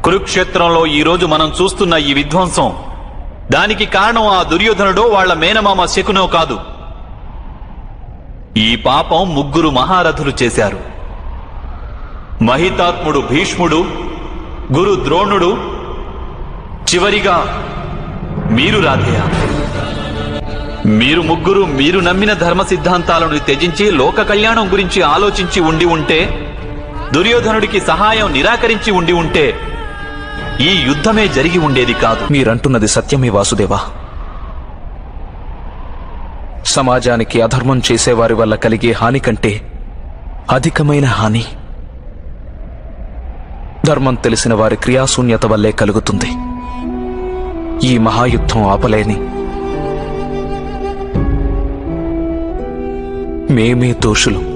కురుక్షేత్రంలో ఈ రోజు మనం చూస్తున్న ఈ విధ్వంసం, దానికి కారణం ఆ దుర్యోధనుడో వాళ్ల మేనమామ శకునో కాదు. ఈ పాపం ముగ్గురు మహారథులు చేశారు. మహితాత్ముడు భీష్ముడు, గురు ద్రోణుడు, చివరిగా మీరు రాధేయ. మీరు ముగ్గురు మీరు నమ్మిన ధర్మ సిద్ధాంతాలను త్యజించి లోక కళ్యాణం గురించి ఆలోచించి ఉండి ఉంటే, దుర్యోధనుడికి సహాయం నిరాకరించి ఉండి ఉంటే ఈ యుద్ధమే జరిగి ఉండేది కాదు. మీరంటున్నది సత్యమే వాసుదేవా. సమాజానికి అధర్మం చేసేవారి వల్ల కలిగే హాని కంటే అధికమైన హాని ధర్మం తెలిసిన వారి క్రియాశూన్యత వల్లే కలుగుతుంది. ఈ మహాయుద్ధం ఆపలేని మేమే దోషులు.